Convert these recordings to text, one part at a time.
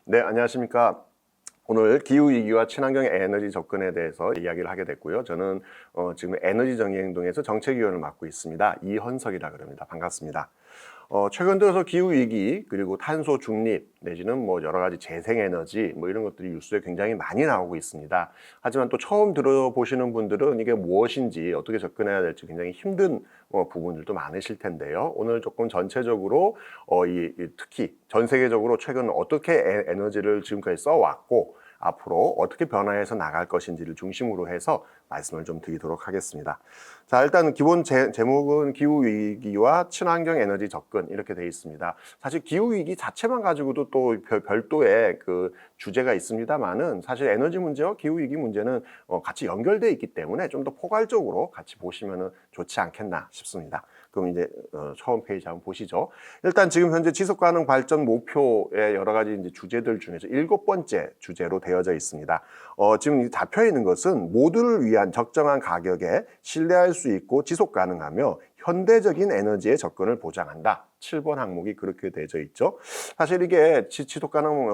네, 안녕하십니까. 오늘 기후위기와 친환경 에너지 접근에 대해서 이야기를 하게 됐고요. 저는 지금 에너지 정의행동에서 정책위원을 맡고 있습니다. 이헌석이라 그럽니다. 반갑습니다. 최근 들어서 기후위기 그리고 탄소 중립 내지는 뭐 여러 가지 재생에너지 뭐 이런 것들이 뉴스에 굉장히 많이 나오고 있습니다. 하지만 또 처음 들어보시는 분들은 이게 무엇인지 어떻게 접근해야 될지 굉장히 힘든 부분들도 많으실 텐데요. 오늘 조금 전체적으로 특히 전 세계적으로 최근 어떻게 에너지를 지금까지 써왔고 앞으로 어떻게 변화해서 나갈 것인지를 중심으로 해서 말씀을 좀 드리도록 하겠습니다. 자, 일단 기본 제목은 기후위기와 친환경 에너지 접근 이렇게 되어 있습니다. 사실 기후위기 자체만 가지고도 또 별도의 그 주제가 있습니다만은 사실 에너지 문제와 기후위기 문제는 같이 연결되어 있기 때문에 좀 더 포괄적으로 같이 보시면 좋지 않겠나 싶습니다. 그럼 이제 처음 페이지 한번 보시죠. 일단 지금 현재 지속가능 발전 목표의 여러 가지 이제 주제들 중에서 7번째 주제로 되어져 있습니다. 지금 잡혀 있는 것은 모두를 위한 적정한 가격에 신뢰할 수 있고 지속 가능하며 현대적인 에너지의 접근을 보장한다. 7번 항목이 그렇게 되어져 있죠. 사실 이게 지속 가능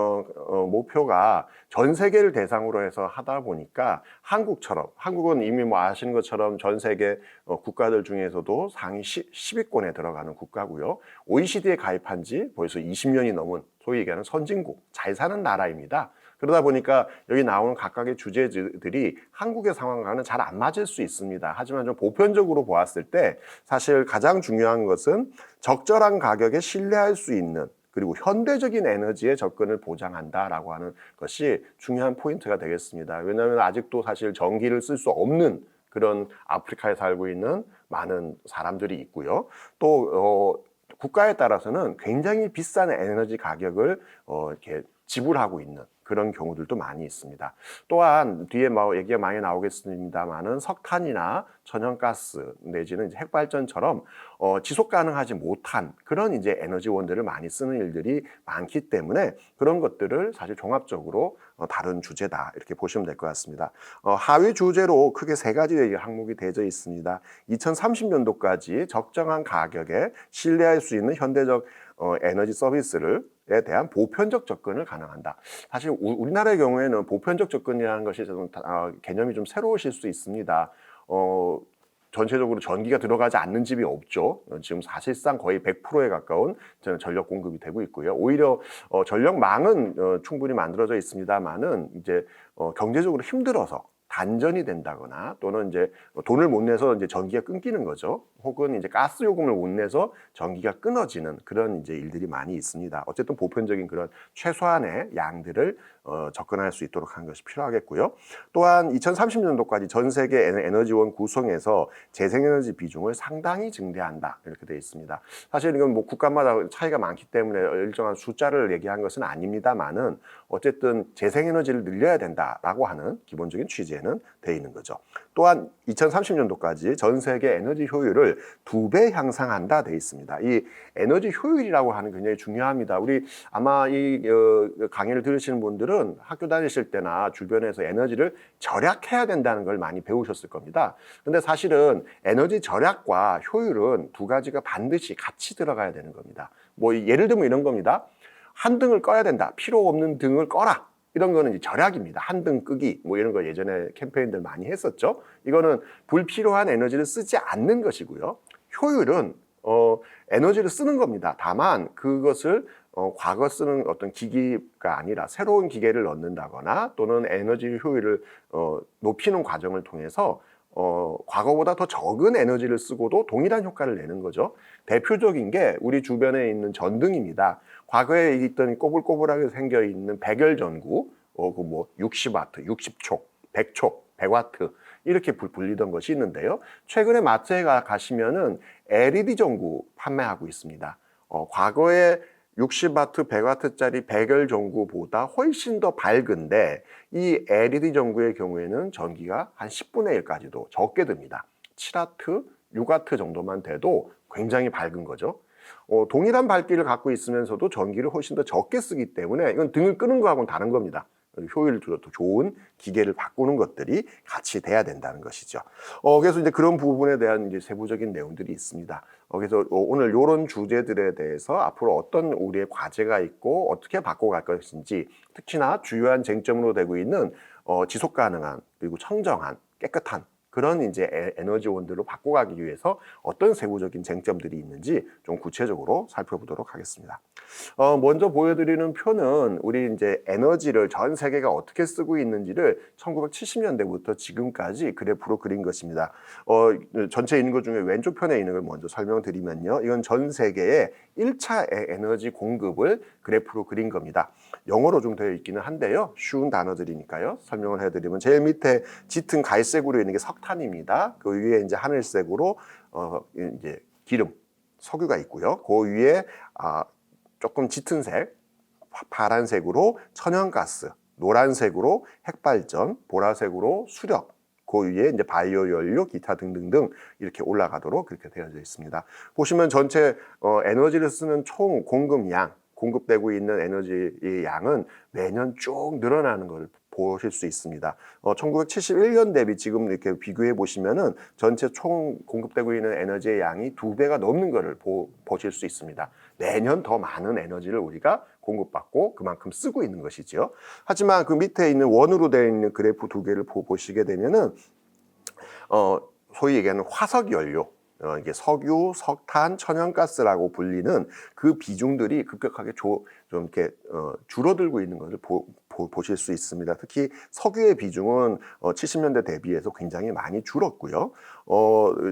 목표가 전 세계를 대상으로 해서 하다 보니까 한국은 이미 뭐 아시는 것처럼 전 세계 국가들 중에서도 상위 10위권에 들어가는 국가고요. OECD에 가입한 지 벌써 20년이 넘은 소위 얘기하는 선진국, 잘 사는 나라입니다. 그러다 보니까 여기 나오는 각각의 주제들이 한국의 상황과는 잘 안 맞을 수 있습니다. 하지만 좀 보편적으로 보았을 때 사실 가장 중요한 것은 적절한 가격에 신뢰할 수 있는 그리고 현대적인 에너지의 접근을 보장한다라고 하는 것이 중요한 포인트가 되겠습니다. 왜냐하면 아직도 사실 전기를 쓸 수 없는 그런 아프리카에 살고 있는 많은 사람들이 있고요. 또 국가에 따라서는 굉장히 비싼 에너지 가격을 이렇게 지불하고 있는 그런 경우들도 많이 있습니다. 또한 뒤에 뭐 얘기가 많이 나오겠습니다만은 석탄이나 천연가스 내지는 이제 핵발전처럼 지속 가능하지 못한 그런 이제 에너지원들을 많이 쓰는 일들이 많기 때문에 그런 것들을 사실 종합적으로 다른 주제다 이렇게 보시면 될 것 같습니다. 하위 주제로 크게 세 가지 항목이 되어져 있습니다. 2030년도까지 적정한 가격에 신뢰할 수 있는 현대적 에너지 서비스에 대한 보편적 접근을 가능한다. 사실 우리나라의 경우에는 보편적 접근이라는 것이 좀 개념이 좀 새로우실 수 있습니다. 전체적으로 전기가 들어가지 않는 집이 없죠. 지금 사실상 거의 100%에 가까운 전력 공급이 되고 있고요. 오히려 전력망은 충분히 만들어져 있습니다만은 이제 경제적으로 힘들어서 단전이 된다거나 또는 이제 돈을 못 내서 이제 전기가 끊기는 거죠. 혹은 이제 가스 요금을 못 내서 전기가 끊어지는 그런 이제 일들이 많이 있습니다. 어쨌든 보편적인 그런 최소한의 양들을 접근할 수 있도록 하는 것이 필요하겠고요. 또한 2030년도까지 전 세계 에너지원 구성에서 재생에너지 비중을 상당히 증대한다 이렇게 되어 있습니다. 사실 이건 뭐 국가마다 차이가 많기 때문에 일정한 숫자를 얘기한 것은 아닙니다만은 어쨌든 재생에너지를 늘려야 된다라고 하는 기본적인 취지에는 되어 있는 거죠. 또한 2030년도까지 전 세계 에너지 효율을 2배 향상한다 되어 있습니다. 이 에너지 효율이라고 하는 게 굉장히 중요합니다. 우리 아마 이 강의를 들으시는 분들은 학교 다니실 때나 주변에서 에너지를 절약해야 된다는 걸 많이 배우셨을 겁니다. 근데 사실은 에너지 절약과 효율은 두 가지가 반드시 같이 들어가야 되는 겁니다. 뭐 예를 들면 이런 겁니다. 한 등을 꺼야 된다. 필요 없는 등을 꺼라. 이런 거는 이제 절약입니다. 한 등 끄기 뭐 이런 거 예전에 캠페인들 많이 했었죠. 이거는 불필요한 에너지를 쓰지 않는 것이고요. 효율은 에너지를 쓰는 겁니다. 다만 그것을 과거 쓰는 어떤 기기가 아니라 새로운 기계를 넣는다거나 또는 에너지 효율을 높이는 과정을 통해서 과거보다 더 적은 에너지를 쓰고도 동일한 효과를 내는 거죠. 대표적인 게 우리 주변에 있는 전등입니다. 과거에 있던 꼬불꼬불하게 생겨 있는 백열전구, 그 뭐 60와트, 60촉, 100촉, 100와트 이렇게 불리던 것이 있는데요. 최근에 마트에 가시면은 LED 전구 판매하고 있습니다. 과거에 60와트, 100와트짜리 백열 전구보다 훨씬 더 밝은데 이 LED 전구의 경우에는 전기가 한 10분의 1까지도 적게 듭니다. 7와트, 6와트 정도만 돼도 굉장히 밝은 거죠. 동일한 밝기를 갖고 있으면서도 전기를 훨씬 더 적게 쓰기 때문에 이건 등을 끄는 거하고는 다른 겁니다. 효율도 더 좋은 기계를 바꾸는 것들이 같이 돼야 된다는 것이죠. 그래서 이제 그런 부분에 대한 이제 세부적인 내용들이 있습니다. 그래서 오늘 이런 주제들에 대해서 앞으로 어떤 우리의 과제가 있고 어떻게 바꿔갈 것인지, 특히나 주요한 쟁점으로 되고 있는 지속 가능한 그리고 청정한 깨끗한 그런 이제 에너지원들로 바꿔가기 위해서 어떤 세부적인 쟁점들이 있는지 좀 구체적으로 살펴보도록 하겠습니다. 먼저 보여드리는 표는 우리 이제 에너지를 전 세계가 어떻게 쓰고 있는지를 1970년대부터 지금까지 그래프로 그린 것입니다. 전체 있는 것 중에 왼쪽 편에 있는 걸 먼저 설명드리면요. 이건 전 세계의 1차 에너지 공급을 그래프로 그린 겁니다. 영어로 좀 되어 있기는 한데요. 쉬운 단어들이니까요. 설명을 해드리면 제일 밑에 짙은 갈색으로 있는 게 석탄입니다. 그 위에 이제 하늘색으로 이제 기름, 석유가 있고요. 그 위에 조금 짙은 색, 파란색으로 천연가스, 노란색으로 핵발전, 보라색으로 수력, 그 위에 이제 바이오 연료, 기타 등등등 이렇게 올라가도록 그렇게 되어져 있습니다. 보시면 전체 에너지를 쓰는 총 공급량, 공급되고 있는 에너지의 양은 매년 쭉 늘어나는 걸 보실 수 있습니다. 1971년 대비 지금 이렇게 비교해 보시면은 전체 총 공급되고 있는 에너지의 양이 2배가 넘는 것을 보실 수 있습니다. 매년 더 많은 에너지를 우리가 공급받고 그만큼 쓰고 있는 것이죠. 하지만 그 밑에 있는 원으로 되어 있는 그래프 두 개를 보시게 되면은 소위 얘기하는 화석 연료, 이게 석유, 석탄, 천연가스라고 불리는 그 비중들이 급격하게 좀 이렇게 줄어들고 있는 것을 보실 수 있습니다. 특히 석유의 비중은 70년대 대비해서 굉장히 많이 줄었고요.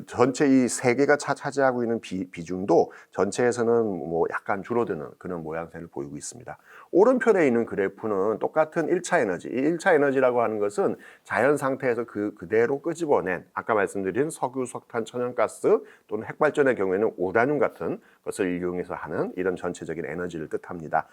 전체 이 세계가 차지하고 있는 비중도 전체에서는 뭐 약간 줄어드는 그런 모양새를 보이고 있습니다. 오른편에 있는 그래프는 똑같은 1차 에너지, 이 1차 에너지라고 하는 것은 자연 상태에서 그대로 끄집어낸 아까 말씀드린 석유, 석탄, 천연가스 또는 핵발전의 경우에는 우라늄 같은 것을 이용해서 하는 이런 전체적인 에너지를 뜻합니다.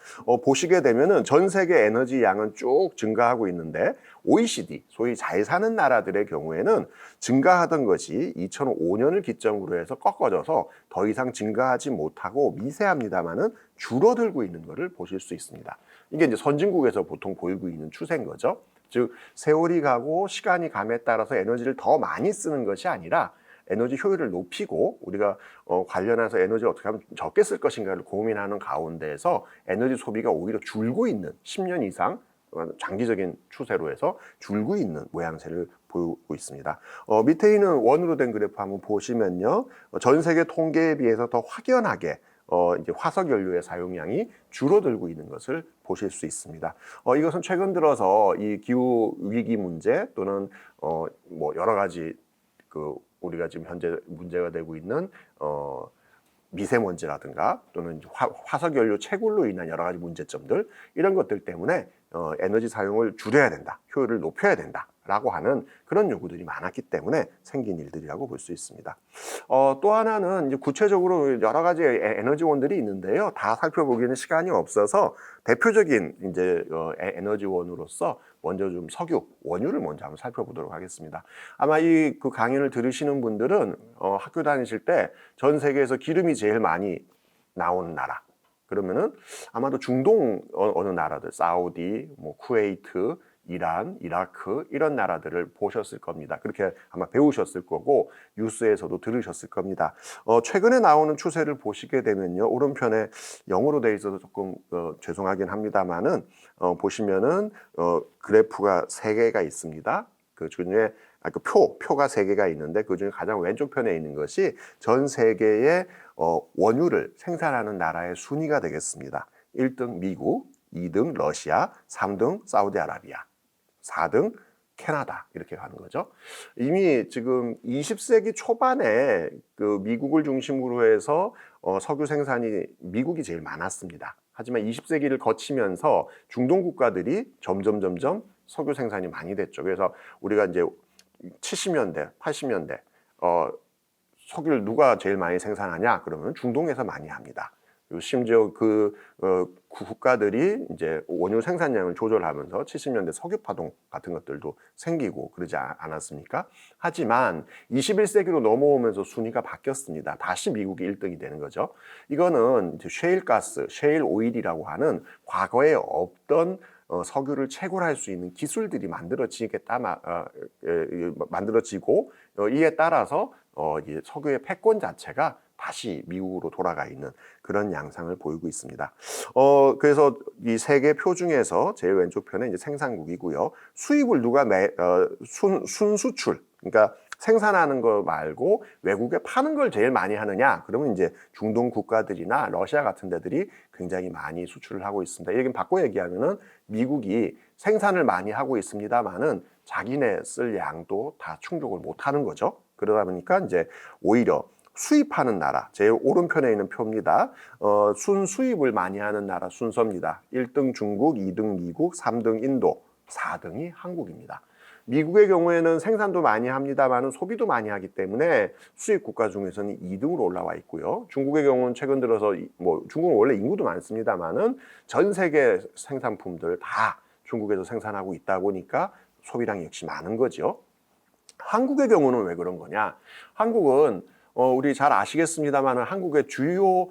보시게 되면은 전 세계 에너지 양은 쭉 증가하고 있는데 OECD, 소위 잘 사는 나라들의 경우에는 증가하던 것이 2005년을 기점으로 해서 꺾어져서 더 이상 증가하지 못하고 미세합니다만은 줄어들고 있는 것을 보실 수 있습니다. 이게 이제 선진국에서 보통 보이고 있는 추세인 거죠. 즉 세월이 가고 시간이 감에 따라서 에너지를 더 많이 쓰는 것이 아니라 에너지 효율을 높이고 우리가 관련해서 에너지를 어떻게 하면 적게 쓸 것인가를 고민하는 가운데에서 에너지 소비가 오히려 줄고 있는 10년 이상 장기적인 추세로 해서 줄고 있는 모양새를 보이고 있습니다. 밑에 있는 원으로 된 그래프 한번 보시면요. 전 세계 통계에 비해서 더 확연하게 이제 화석 연료의 사용량이 줄어들고 있는 것을 보실 수 있습니다. 이것은 최근 들어서 이 기후 위기 문제 또는 뭐 여러 가지 우리가 지금 현재 문제가 되고 있는 미세먼지라든가 또는 화석 연료 채굴로 인한 여러 가지 문제점들 이런 것들 때문에 에너지 사용을 줄여야 된다, 효율을 높여야 된다라고 하는 그런 요구들이 많았기 때문에 생긴 일들이라고 볼 수 있습니다. 또 하나는 이제 구체적으로 여러 가지 에너지원들이 있는데요. 다 살펴보기는 시간이 없어서 대표적인 이제 에너지원으로서 먼저 좀 석유, 원유를 먼저 한번 살펴보도록 하겠습니다. 아마 그 강연을 들으시는 분들은 학교 다니실 때 전 세계에서 기름이 제일 많이 나오는 나라, 그러면은 아마도 중동 어느 나라들, 사우디, 뭐 쿠웨이트, 이란, 이라크 이런 나라들을 보셨을 겁니다. 그렇게 아마 배우셨을 거고 뉴스에서도 들으셨을 겁니다. 최근에 나오는 추세를 보시게 되면요, 오른편에 영어로 되어 있어서 조금 죄송하긴 합니다만은 보시면은 그래프가 3개가 있습니다. 그 중에 그 표가 3개가 있는데 그 중에 가장 왼쪽 편에 있는 것이 전 세계의 원유를 생산하는 나라의 순위가 되겠습니다. 1등 미국, 2등 러시아, 3등 사우디아라비아, 4등 캐나다 이렇게 가는 거죠. 이미 지금 20세기 초반에 그 미국을 중심으로 해서 석유 생산이 미국이 제일 많았습니다. 하지만 20세기를 거치면서 중동 국가들이 점점 석유 생산이 많이 됐죠. 그래서 우리가 이제 70년대, 80년대 석유를 누가 제일 많이 생산하냐? 그러면 중동에서 많이 합니다. 그리고 심지어 그 국가들이 이제 원유 생산량을 조절하면서 70년대 석유 파동 같은 것들도 생기고 그러지 않았습니까? 하지만 21세기로 넘어오면서 순위가 바뀌었습니다. 다시 미국이 1등이 되는 거죠. 이거는 이제 셰일 가스, 셰일 오일이라고 하는 과거에 없던 석유를 채굴할 수 있는 기술들이 만들어지고 이에 따라서 이 석유의 패권 자체가 다시 미국으로 돌아가 있는 그런 양상을 보이고 있습니다. 그래서 이 세계 표 중에서 제일 왼쪽 편에 이제 생산국이고요. 수입을 누가 순수출, 그러니까 생산하는 거 말고 외국에 파는 걸 제일 많이 하느냐? 그러면 이제 중동 국가들이나 러시아 같은 데들이 굉장히 많이 수출을 하고 있습니다. 얘기는 바꿔 얘기하면은 미국이 생산을 많이 하고 있습니다만은 자기네 쓸 양도 다 충족을 못 하는 거죠. 그러다 보니까 이제 오히려 수입하는 나라, 제일 오른편에 있는 표입니다. 순수입을 많이 하는 나라 순서입니다. 1등 중국, 2등 미국, 3등 인도, 4등이 한국입니다. 미국의 경우에는 생산도 많이 합니다만 소비도 많이 하기 때문에 수입 국가 중에서는 2등으로 올라와 있고요. 중국의 경우는 최근 들어서 중국은 원래 인구도 많습니다만은 전 세계 생산품들 다 중국에서 생산하고 있다 보니까 소비량이 역시 많은 거죠. 한국의 경우는 왜 그런 거냐? 한국은 우리 잘 아시겠습니다만 한국의 주요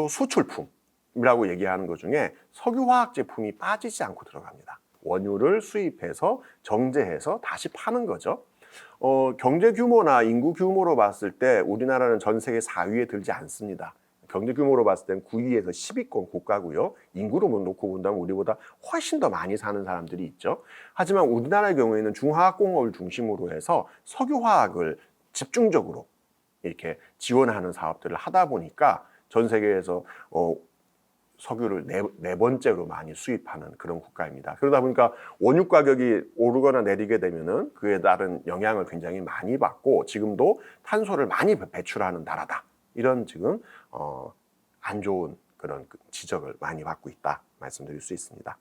수출품이라고 얘기하는 것 중에 석유화학 제품이 빠지지 않고 들어갑니다. 원유를 수입해서 정제해서 다시 파는 거죠. 경제 규모나 인구 규모로 봤을 때 우리나라는 전 세계 4위에 들지 않습니다. 경제 규모로 봤을 땐 9위에서 10위권 국가고요. 인구로 놓고 본다면 우리보다 훨씬 더 많이 사는 사람들이 있죠. 하지만 우리나라의 경우에는 중화학공업을 중심으로 해서 석유화학을 집중적으로 이렇게 지원하는 사업들을 하다 보니까 전 세계에서 석유를 네 번째로 많이 수입하는 그런 국가입니다. 그러다 보니까 원유 가격이 오르거나 내리게 되면은 그에 따른 영향을 굉장히 많이 받고 지금도 탄소를 많이 배출하는 나라다. 이런 지금 안 좋은 그런 지적을 많이 받고 있다 말씀드릴 수 있습니다.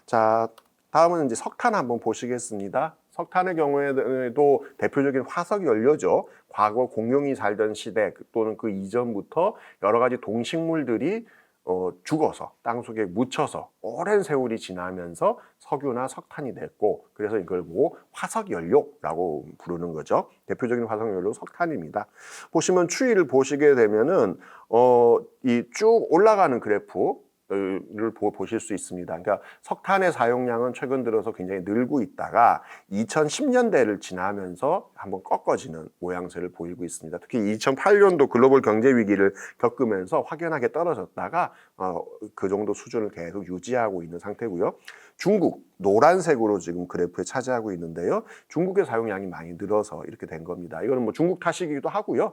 자, 다음은 이제 석탄 한번 보시겠습니다. 석탄의 경우에도 대표적인 화석 연료죠. 과거 공룡이 살던 시대 또는 그 이전부터 여러 가지 동식물들이 죽어서 땅속에 묻혀서 오랜 세월이 지나면서 석유나 석탄이 됐고 그래서 이걸 보고 화석연료라고 부르는 거죠. 대표적인 화석연료 석탄입니다. 보시면 추이를 보시게 되면은 이 쭉 올라가는 그래프를 보실 수 있습니다. 그러니까 석탄의 사용량은 최근 들어서 굉장히 늘고 있다가 2010년대를 지나면서 한번 꺾어지는 모양새를 보이고 있습니다. 특히 2008년도 글로벌 경제 위기를 겪으면서 확연하게 떨어졌다가 그 정도 수준을 계속 유지하고 있는 상태고요. 중국 노란색으로 지금 그래프에 차지하고 있는데요. 중국의 사용량이 많이 늘어서 이렇게 된 겁니다. 이거는 뭐 중국 탓이기도 하고요.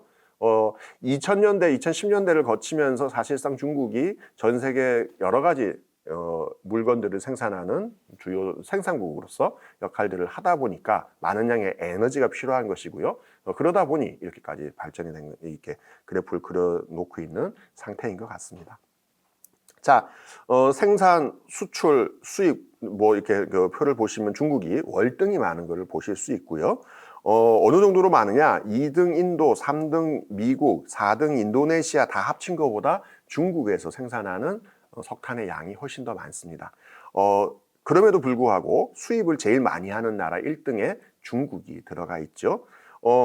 2000년대, 2010년대를 거치면서 사실상 중국이 전 세계 여러 가지 물건들을 생산하는 주요 생산국으로서 역할들을 하다 보니까 많은 양의 에너지가 필요한 것이고요. 그러다 보니 이렇게까지 발전이 된 이렇게 그래프를 그려놓고 있는 상태인 것 같습니다. 자, 생산, 수출, 수입 이렇게 그 표를 보시면 중국이 월등히 많은 것을 보실 수 있고요. 어느 정도로 많으냐? 2등 인도, 3등 미국, 4등 인도네시아 다 합친 것보다 중국에서 생산하는 석탄의 양이 훨씬 더 많습니다. 그럼에도 불구하고 수입을 제일 많이 하는 나라 1등에 중국이 들어가 있죠.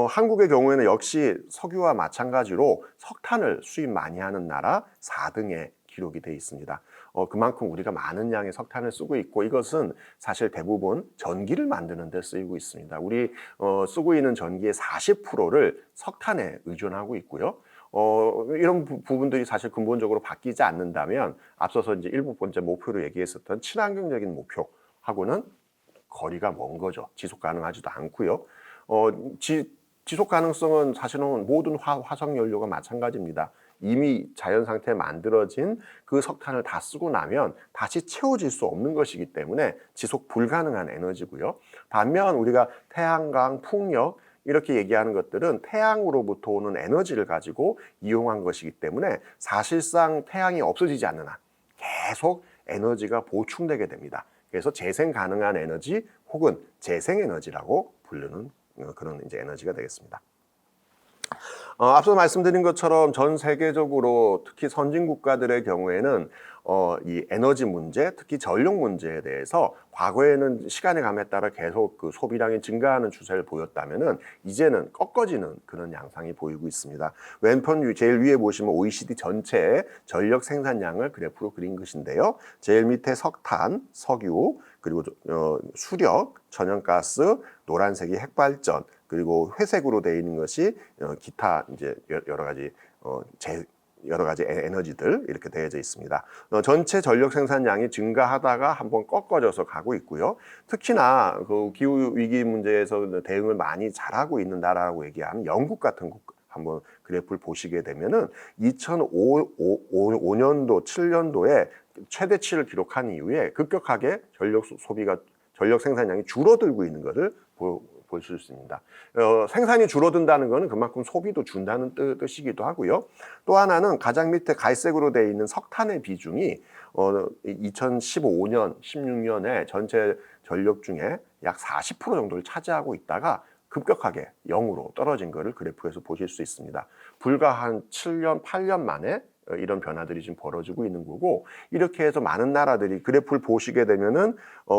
한국의 경우에는 역시 석유와 마찬가지로 석탄을 수입 많이 하는 나라 4등에 기록이 되어 있습니다. 그만큼 우리가 많은 양의 석탄을 쓰고 있고 이것은 사실 대부분 전기를 만드는 데 쓰이고 있습니다. 우리 쓰고 있는 전기의 40%를 석탄에 의존하고 있고요. 이런 부분들이 사실 근본적으로 바뀌지 않는다면 앞서서 이제 7번째 목표로 얘기했었던 친환경적인 목표하고는 거리가 먼 거죠. 지속 가능하지도 않고요. 지속 가능성은 사실은 모든 화석 연료가 마찬가지입니다. 이미 자연 상태에 만들어진 그 석탄을 다 쓰고 나면 다시 채워질 수 없는 것이기 때문에 지속 불가능한 에너지고요. 반면 우리가 태양광, 풍력 이렇게 얘기하는 것들은 태양으로부터 오는 에너지를 가지고 이용한 것이기 때문에 사실상 태양이 없어지지 않는 한 계속 에너지가 보충되게 됩니다. 그래서 재생 가능한 에너지 혹은 재생 에너지라고 부르는 그런 이제 에너지가 되겠습니다. 앞서 말씀드린 것처럼 전 세계적으로 특히 선진 국가들의 경우에는 이 에너지 문제, 특히 전력 문제에 대해서 과거에는 시간의 감에 따라 계속 그 소비량이 증가하는 추세를 보였다면은 이제는 꺾어지는 그런 양상이 보이고 있습니다. 왼편 제일 위에 보시면 OECD 전체의 전력 생산량을 그래프로 그린 것인데요. 제일 밑에 석탄, 석유, 그리고 수력, 천연가스, 노란색이 핵발전, 그리고 회색으로 되어 있는 것이 기타 이제 여러 가지 에너지들 이렇게 되어져 있습니다. 전체 전력 생산량이 증가하다가 한번 꺾어져서 가고 있고요. 특히나 그 기후 위기 문제에서 대응을 많이 잘하고 있는 나라라고 얘기하는 영국 같은 국가 한번 그래프를 보시게 되면은 2005년도, 7년도에 최대치를 기록한 이후에 급격하게 전력 생산량이 줄어들고 있는 것을 보실 수 있습니다. 생산이 줄어든다는 것은 그만큼 소비도 준다는 뜻이기도 하고요. 또 하나는 가장 밑에 갈색으로 되어 있는 석탄의 비중이 2015년, 16년에 전체 전력 중에 약 40% 정도를 차지하고 있다가 급격하게 0으로 떨어진 것을 그래프에서 보실 수 있습니다. 불과 한 7년, 8년 만에 이런 변화들이 지금 벌어지고 있는 거고, 이렇게 해서 많은 나라들이 그래프를 보시게 되면은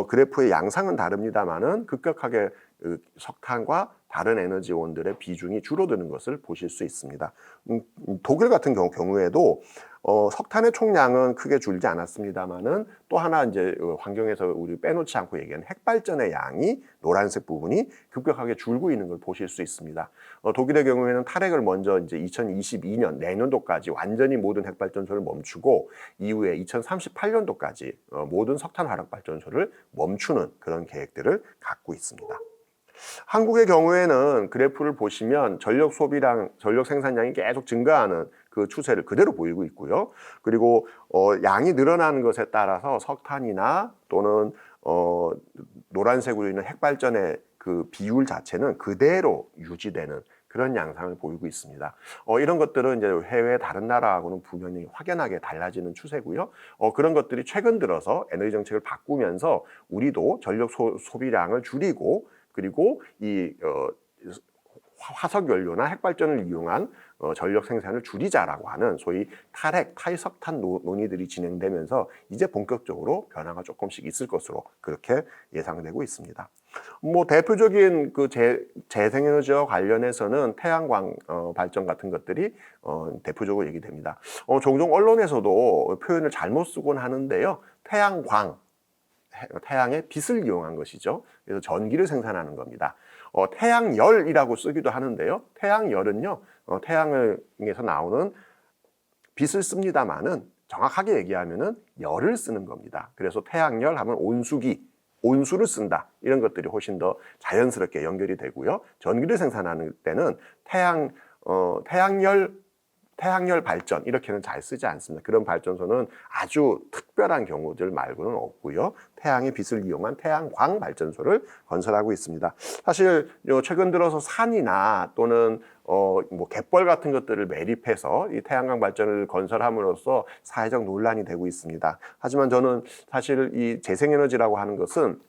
그래프의 양상은 다릅니다만은 급격하게 석탄과 다른 에너지원들의 비중이 줄어드는 것을 보실 수 있습니다. 독일 같은 경우에도 석탄의 총량은 크게 줄지 않았습니다만은 또 하나 이제 환경에서 우리 빼놓지 않고 얘기하는 핵발전의 양이 노란색 부분이 급격하게 줄고 있는 걸 보실 수 있습니다. 독일의 경우에는 탈핵을 먼저 이제 2022년 내년도까지 완전히 모든 핵발전소를 멈추고 이후에 2038년도까지 모든 석탄 화력 발전소를 멈추는 그런 계획들을 갖고 있습니다. 한국의 경우에는 그래프를 보시면 전력 소비량, 전력 생산량이 계속 증가하는 그 추세를 그대로 보이고 있고요. 그리고 양이 늘어나는 것에 따라서 석탄이나 또는 노란색으로 있는 핵발전의 그 비율 자체는 그대로 유지되는 그런 양상을 보이고 있습니다. 이런 것들은 이제 해외 다른 나라하고는 분명히 확연하게 달라지는 추세고요. 그런 것들이 최근 들어서 에너지 정책을 바꾸면서 우리도 전력 소비량을 줄이고 그리고 이 화석 연료나 핵발전을 이용한 전력 생산을 줄이자라고 하는 소위 탈핵, 탈석탄 논의들이 진행되면서 이제 본격적으로 변화가 조금씩 있을 것으로 그렇게 예상되고 있습니다. 뭐 대표적인 그 재생에너지와 관련해서는 태양광 발전 같은 것들이 대표적으로 얘기됩니다. 종종 언론에서도 표현을 잘못 쓰곤 하는데요. 태양의 빛을 이용한 것이죠. 그래서 전기를 생산하는 겁니다. 태양열이라고 쓰기도 하는데요. 태양열은요, 태양에서 나오는 빛을 씁니다만은 정확하게 얘기하면은 열을 쓰는 겁니다. 그래서 태양열 하면 온수를 쓴다. 이런 것들이 훨씬 더 자연스럽게 연결이 되고요. 전기를 생산하는 때는 태양열 발전 이렇게는 잘 쓰지 않습니다. 그런 발전소는 아주 특별한 경우들 말고는 없고요. 태양의 빛을 이용한 태양광 발전소를 건설하고 있습니다. 사실 최근 들어서 산이나 또는 뭐 갯벌 같은 것들을 매립해서 이 태양광 발전을 건설함으로써 사회적 논란이 되고 있습니다. 하지만 저는 사실 이 재생에너지라고 하는 것은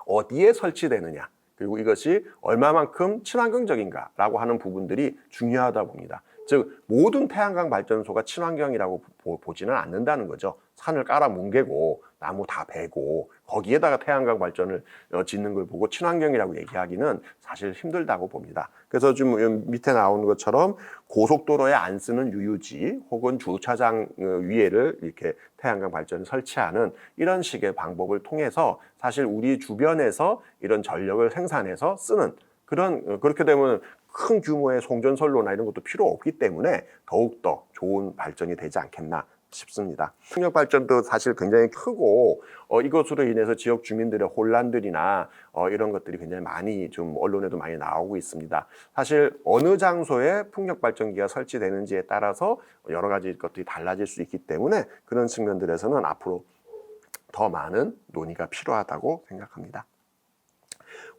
어디에 설치되느냐, 그리고 이것이 얼마만큼 친환경적인가라고 하는 부분들이 중요하다 봅니다. 즉 모든 태양광 발전소가 친환경이라고 보지는 않는다는 거죠. 산을 깔아 뭉개고 나무 다 베고 거기에다가 태양광 발전을 짓는 걸 보고 친환경이라고 얘기하기는 사실 힘들다고 봅니다. 그래서 좀 밑에 나오는 것처럼 고속도로에 안 쓰는 유유지 혹은 주차장 위에를 이렇게 태양광 발전을 설치하는 이런 식의 방법을 통해서 사실 우리 주변에서 이런 전력을 생산해서 쓰는 그렇게 되면 큰 규모의 송전선로나 이런 것도 필요 없기 때문에 더욱더 좋은 발전이 되지 않겠나 싶습니다. 풍력 발전도 사실 굉장히 크고 이것으로 인해서 지역 주민들의 혼란들이나 이런 것들이 굉장히 많이 좀 언론에도 많이 나오고 있습니다. 사실 어느 장소에 풍력 발전기가 설치되는지에 따라서 여러 가지 것들이 달라질 수 있기 때문에 그런 측면들에서는 앞으로 더 많은 논의가 필요하다고 생각합니다.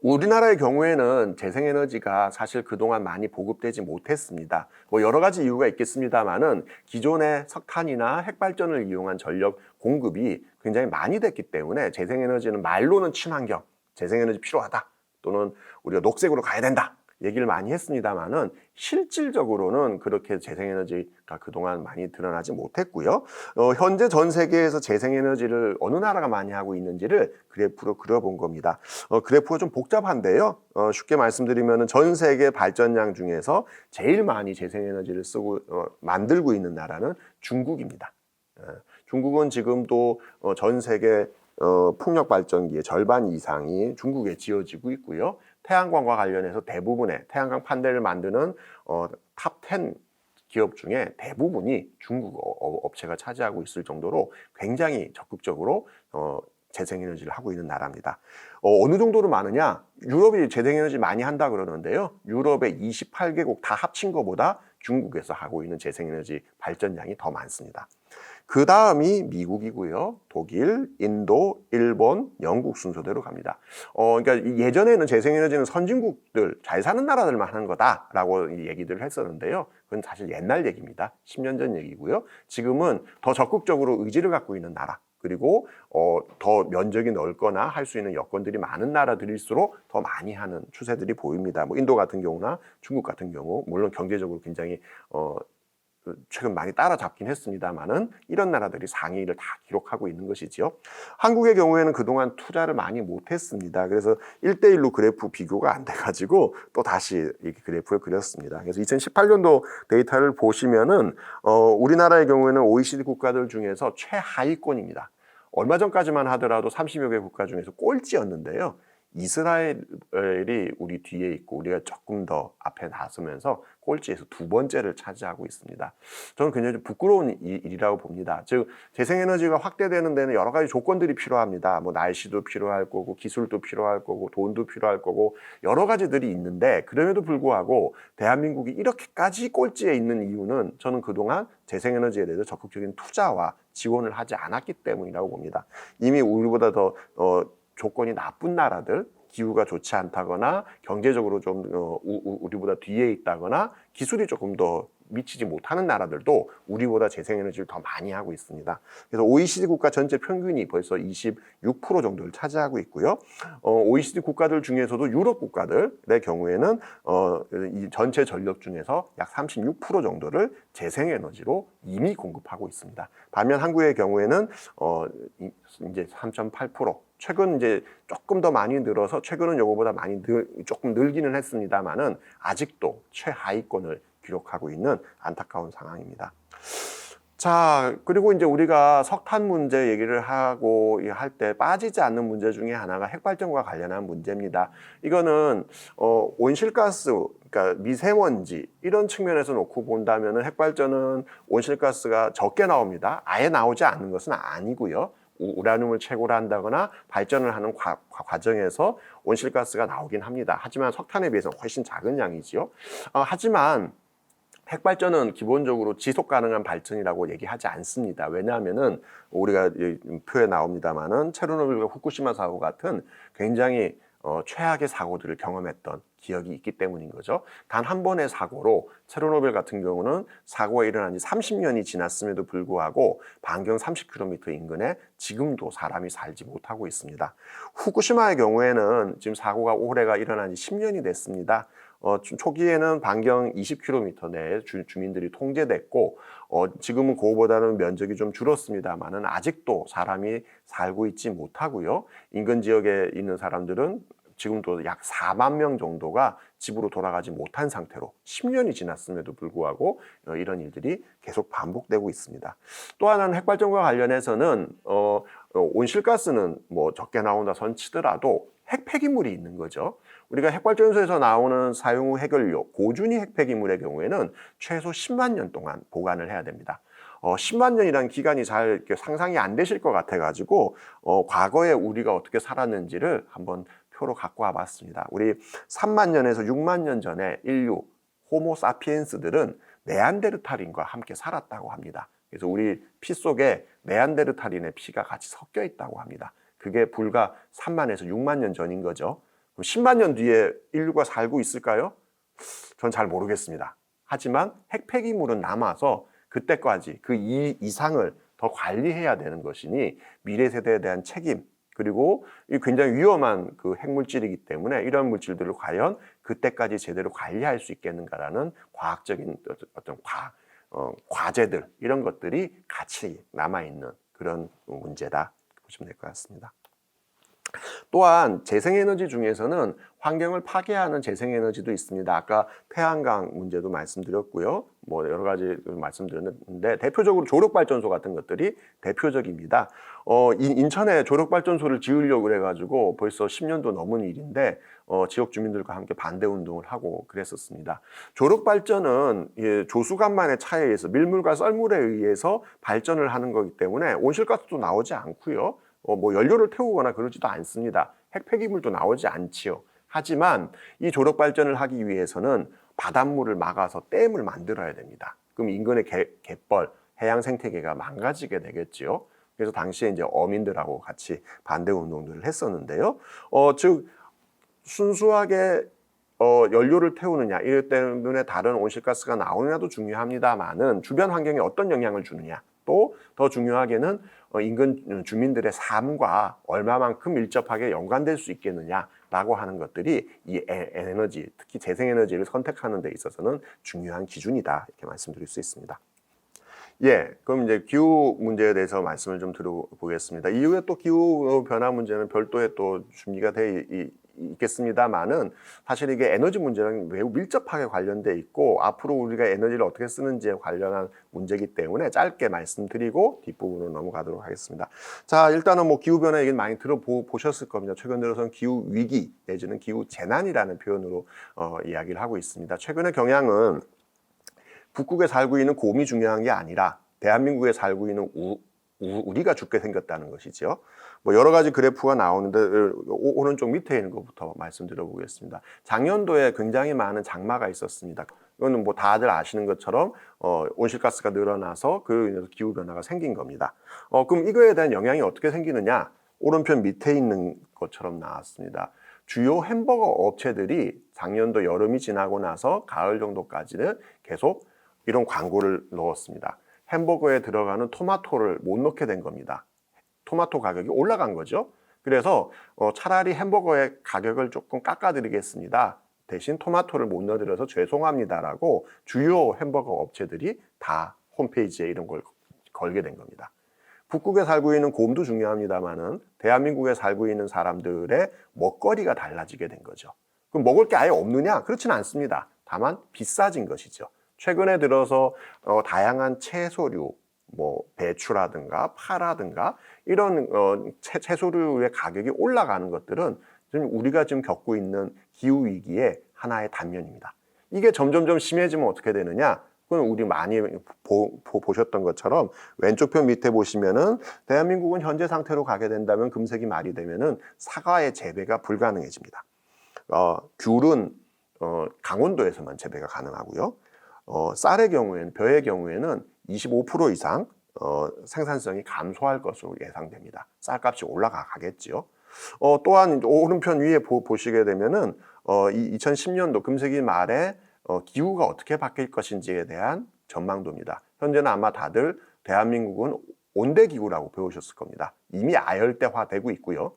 우리나라의 경우에는 재생에너지가 사실 그동안 많이 보급되지 못했습니다. 뭐 여러 가지 이유가 있겠습니다만은 기존의 석탄이나 핵발전을 이용한 전력 공급이 굉장히 많이 됐기 때문에 재생에너지는 말로는 친환경, 재생에너지 필요하다 또는 우리가 녹색으로 가야 된다 얘기를 많이 했습니다만은 실질적으로는 그렇게 재생에너지가 그동안 많이 드러나지 못했고요. 현재 전 세계에서 재생에너지를 어느 나라가 많이 하고 있는지를 그래프로 그려본 겁니다. 그래프가 좀 복잡한데요. 쉽게 말씀드리면 전 세계 발전량 중에서 제일 많이 재생에너지를 쓰고 만들고 있는 나라는 중국입니다. 중국은 지금도 전 세계 풍력 발전기의 절반 이상이 중국에 지어지고 있고요. 태양광과 관련해서 대부분의 태양광 판넬을 만드는 탑 10 기업 중에 대부분이 중국 업체가 차지하고 있을 정도로 굉장히 적극적으로 재생에너지를 하고 있는 나라입니다. 어느 정도로 많으냐? 유럽이 재생에너지 많이 한다 그러는데요. 유럽의 28개국 다 합친 것보다 중국에서 하고 있는 재생에너지 발전량이 더 많습니다. 그 다음이 미국이고요. 독일, 인도, 일본, 영국 순서대로 갑니다. 그러니까 예전에는 재생에너지는 선진국들, 잘 사는 나라들만 하는 거다라고 얘기들을 했었는데요. 그건 사실 옛날 얘기입니다. 10년 전 얘기고요. 지금은 더 적극적으로 의지를 갖고 있는 나라, 그리고 더 면적이 넓거나 할 수 있는 여건들이 많은 나라들일수록 더 많이 하는 추세들이 보입니다. 뭐 인도 같은 경우나 중국 같은 경우, 물론 경제적으로 굉장히 최근 많이 따라잡긴 했습니다만은 이런 나라들이 상위를 다 기록하고 있는 것이지요. 한국의 경우에는 그동안 투자를 많이 못했습니다. 그래서 1대1로 그래프 비교가 안 돼가지고 또 다시 이렇게 그래프를 그렸습니다. 그래서 2018년도 데이터를 보시면은 우리나라의 경우에는 OECD 국가들 중에서 최하위권입니다. 얼마 전까지만 하더라도 30여 개 국가 중에서 꼴찌였는데요. 이스라엘이 우리 뒤에 있고 우리가 조금 더 앞에 나서면서 꼴찌에서 두 번째를 차지하고 있습니다. 저는 굉장히 좀 부끄러운 일이라고 봅니다. 즉 재생에너지가 확대되는 데는 여러 가지 조건들이 필요합니다. 뭐 날씨도 필요할 거고 기술도 필요할 거고 돈도 필요할 거고 여러 가지들이 있는데, 그럼에도 불구하고 대한민국이 이렇게까지 꼴찌에 있는 이유는 저는 그동안 재생에너지에 대해서 적극적인 투자와 지원을 하지 않았기 때문이라고 봅니다. 이미 우리보다 더 조건이 나쁜 나라들, 기후가 좋지 않다거나 경제적으로 좀 우리보다 뒤에 있다거나 기술이 조금 더 미치지 못하는 나라들도 우리보다 재생에너지를 더 많이 하고 있습니다. 그래서 OECD 국가 전체 평균이 벌써 26% 정도를 차지하고 있고요. OECD 국가들 중에서도 유럽 국가들의 경우에는 이 전체 전력 중에서 약 36% 정도를 재생에너지로 이미 공급하고 있습니다. 반면 한국의 경우에는 이제 3.8%, 최근 이제 조금 더 많이 늘어서 최근은 요거보다 많이 조금 늘기는 했습니다만은 아직도 최하위권을 기록하고 있는 안타까운 상황입니다. 자, 그리고 이제 우리가 석탄 문제 얘기를 하고 할 때 빠지지 않는 문제 중에 하나가 핵발전과 관련한 문제입니다. 이거는 온실가스, 그러니까 미세먼지 이런 측면에서 놓고 본다면은 핵발전은 온실가스가 적게 나옵니다. 아예 나오지 않는 것은 아니고요. 우라늄을 채굴 한다거나 발전을 하는 과정에서 온실가스가 나오긴 합니다. 하지만 석탄에 비해서 훨씬 작은 양이지요. 하지만 핵발전은 기본적으로 지속 가능한 발전이라고 얘기하지 않습니다. 왜냐하면은 우리가 표에 나옵니다만은 체르노빌과 후쿠시마 사고 같은 굉장히 최악의 사고들을 경험했던 기억이 있기 때문인 거죠. 단 한 번의 사고로 체르노빌 같은 경우는 사고가 일어난 지 30년이 지났음에도 불구하고 반경 30km 인근에 지금도 사람이 살지 못하고 있습니다. 후쿠시마의 경우에는 지금 사고가 올해가 일어난 지 10년이 됐습니다. 초기에는 반경 20km 내에 주민들이 통제됐고 지금은 그거보다는 면적이 좀 줄었습니다만은 아직도 사람이 살고 있지 못하고요. 인근 지역에 있는 사람들은 지금도 약 4만 명 정도가 집으로 돌아가지 못한 상태로 10년이 지났음에도 불구하고 이런 일들이 계속 반복되고 있습니다. 또 하나는 핵발전과 관련해서는 온실가스는 뭐 적게 나온다 선 치더라도 핵폐기물이 있는 거죠. 우리가 핵발전소에서 나오는 사용 후 핵연료, 고준위 핵폐기물의 경우에는 최소 10만 년 동안 보관을 해야 됩니다. 10만 년이라는 기간이 잘 상상이 안 되실 것 같아가지고 과거에 우리가 어떻게 살았는지를 한번 표로 갖고 와봤습니다. 우리 3만 년에서 6만 년 전에 인류 호모사피엔스들은 네안데르탈인과 함께 살았다고 합니다. 그래서 우리 피 속에 네안데르탈인의 피가 같이 섞여 있다고 합니다. 그게 불과 3만에서 6만 년 전인 거죠. 그럼 10만 년 뒤에 인류가 살고 있을까요? 전 잘 모르겠습니다. 하지만 핵폐기물은 남아서 그때까지 그 이상을 더 관리해야 되는 것이니 미래 세대에 대한 책임, 그리고 이 굉장히 위험한 그 핵물질이기 때문에 이런 물질들을 과연 그때까지 제대로 관리할 수 있겠는가라는 과학적인 어떤 과제들 이런 것들이 같이 남아있는 그런 문제다 보시면 될 것 같습니다. 또한 재생에너지 중에서는 환경을 파괴하는 재생에너지도 있습니다. 아까 태양광 문제도 말씀드렸고요. 뭐 여러 가지 말씀드렸는데 대표적으로 조력발전소 같은 것들이 대표적입니다. 인천에 조력발전소를 지으려고 그래가지고 벌써 10년도 넘은 일인데 지역 주민들과 함께 반대 운동을 하고 그랬었습니다. 조력발전은 조수간만의 차에 의해서 밀물과 썰물에 의해서 발전을 하는 거기 때문에 온실가스도 나오지 않고요. 뭐 연료를 태우거나 그러지도 않습니다. 핵폐기물도 나오지 않지요. 하지만 이 조력 발전을 하기 위해서는 바닷물을 막아서 댐을 만들어야 됩니다. 그럼 인근의 갯벌, 해양 생태계가 망가지게 되겠지요. 그래서 당시에 이제 어민들하고 같이 반대 운동들을 했었는데요. 즉 순수하게 연료를 태우느냐, 이것 때문에 다른 온실가스가 나오느냐도 중요합니다만은 주변 환경에 어떤 영향을 주느냐, 또 더 중요하게는 인근 주민들의 삶과 얼마만큼 밀접하게 연관될 수 있겠느냐라고 하는 것들이 이 에너지, 특히 재생에너지를 선택하는 데 있어서는 중요한 기준이다 이렇게 말씀드릴 수 있습니다. 그럼 이제 기후 문제에 대해서 말씀을 좀 드려보겠습니다. 이후에 또 기후 변화 문제는 별도의 또 준비가 돼 있겠습니다만은 사실 이게 에너지 문제랑 매우 밀접하게 관련돼 있고 앞으로 우리가 에너지를 어떻게 쓰는지에 관련한 문제이기 때문에 짧게 말씀드리고 뒷부분으로 넘어가도록 하겠습니다. 자, 일단은 뭐 기후 변화 얘기는 많이 들어보셨을 겁니다. 최근 들어서는 기후 위기 내지는 기후 재난이라는 표현으로 이야기를 하고 있습니다. 최근의 경향은 북극에 살고 있는 곰이 중요한 게 아니라 대한민국에 살고 있는 우리가 죽게 생겼다는 것이죠. 뭐 여러 가지 그래프가 나오는데 오른쪽 밑에 있는 것부터 말씀드려 보겠습니다. 작년도에 굉장히 많은 장마가 있었습니다. 이거는 뭐 다들 아시는 것처럼 온실가스가 늘어나서 그로 인해서 기후 변화가 생긴 겁니다. 그럼 이거에 대한 영향이 어떻게 생기느냐? 오른편 밑에 있는 것처럼 나왔습니다. 주요 햄버거 업체들이 작년도 여름이 지나고 나서 가을 정도까지는 계속 이런 광고를 넣었습니다. 햄버거에 들어가는 토마토를 못 넣게 된 겁니다. 토마토 가격이 올라간 거죠. 그래서 차라리 햄버거의 가격을 조금 깎아드리겠습니다. 대신 토마토를 못 넣어드려서 죄송합니다라고 주요 햄버거 업체들이 다 홈페이지에 이런 걸 걸게 된 겁니다. 북극에 살고 있는 곰도 중요합니다만은 대한민국에 살고 있는 사람들의 먹거리가 달라지게 된 거죠. 그럼 먹을 게 아예 없느냐? 그렇지는 않습니다. 다만 비싸진 것이죠. 최근에 들어서 다양한 채소류, 뭐 배추라든가 파라든가 이런 채소류의 가격이 올라가는 것들은 지금 우리가 지금 겪고 있는 기후 위기의 하나의 단면입니다. 이게 점점점 심해지면 어떻게 되느냐? 그건 우리 많이 보셨던 것처럼 왼쪽 편 밑에 보시면은 대한민국은 현재 상태로 가게 된다면 금세기 말이 되면은 사과의 재배가 불가능해집니다. 귤은 강원도에서만 재배가 가능하고요. 쌀의 경우에는, 벼의 경우에는 25% 이상 생산성이 감소할 것으로 예상됩니다. 쌀값이 올라가겠지요. 또한 오른편 위에 보시게 되면은 2010년도 금세기 말에 기후가 어떻게 바뀔 것인지에 대한 전망도입니다. 현재는 아마 다들 대한민국은 온대기후라고 배우셨을 겁니다. 이미 아열대화되고 있고요.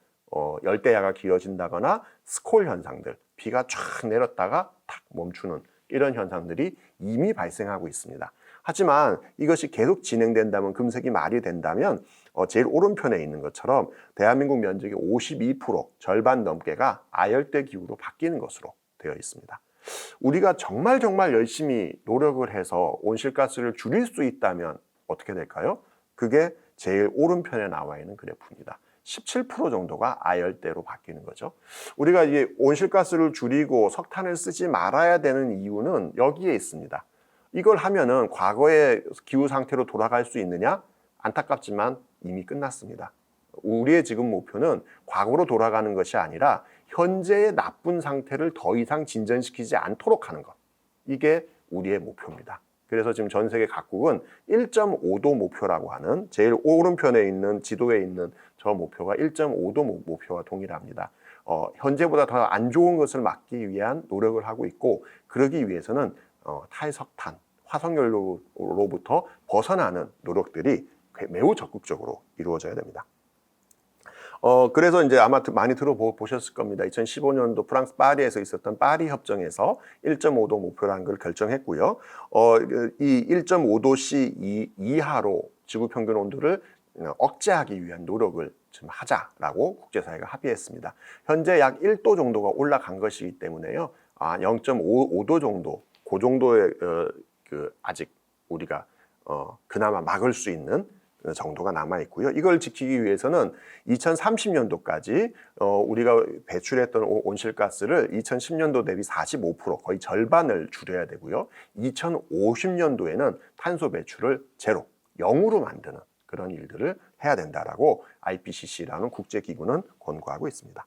열대야가 길어진다거나 스콜 현상들, 비가 쫙 내렸다가 탁 멈추는 이런 현상들이 이미 발생하고 있습니다. 하지만 이것이 계속 진행된다면 금세기 말이 된다면 제일 오른편에 있는 것처럼 대한민국 면적의 52% 절반 넘게가 아열대 기후로 바뀌는 것으로 되어 있습니다. 우리가 정말 열심히 노력을 해서 온실가스를 줄일 수 있다면 어떻게 될까요? 그게 제일 오른편에 나와 있는 그래프입니다. 17% 정도가 아열대로 바뀌는 거죠. 우리가 이제 온실가스를 줄이고 석탄을 쓰지 말아야 되는 이유는 여기에 있습니다. 이걸 하면은 과거의 기후 상태로 돌아갈 수 있느냐? 안타깝지만 이미 끝났습니다. 우리의 지금 목표는 과거로 돌아가는 것이 아니라 현재의 나쁜 상태를 더 이상 진전시키지 않도록 하는 것. 이게 우리의 목표입니다. 그래서 지금 전 세계 각국은 1.5도 목표라고 하는 제일 오른편에 있는 지도에 있는 저 목표가 1.5도 목표와 동일합니다. 현재보다 더 안 좋은 것을 막기 위한 노력을 하고 있고 그러기 위해서는 탈석탄, 화석연료로부터 벗어나는 노력들이 매우 적극적으로 이루어져야 됩니다. 그래서 이제 아마 많이 들어보셨을 겁니다. 2015년도 프랑스 파리에서 있었던 파리 협정에서 1.5도 목표라는 걸 결정했고요. 이 1.5도씨 이하로 지구 평균 온도를 억제하기 위한 노력을 좀 하자라고 국제사회가 합의했습니다. 현재 약 1도 정도가 올라간 것이기 때문에요. 0.5도 정도, 그 정도의 아직 우리가 그나마 막을 수 있는 정도가 남아 있고요. 이걸 지키기 위해서는 2030년도까지 우리가 배출했던 온실가스를 2010년도 대비 45% 거의 절반을 줄여야 되고요. 2050년도에는 탄소 배출을 제로, 0으로 만드는 그런 일들을 해야 된다라고 IPCC라는 국제기구는 권고하고 있습니다.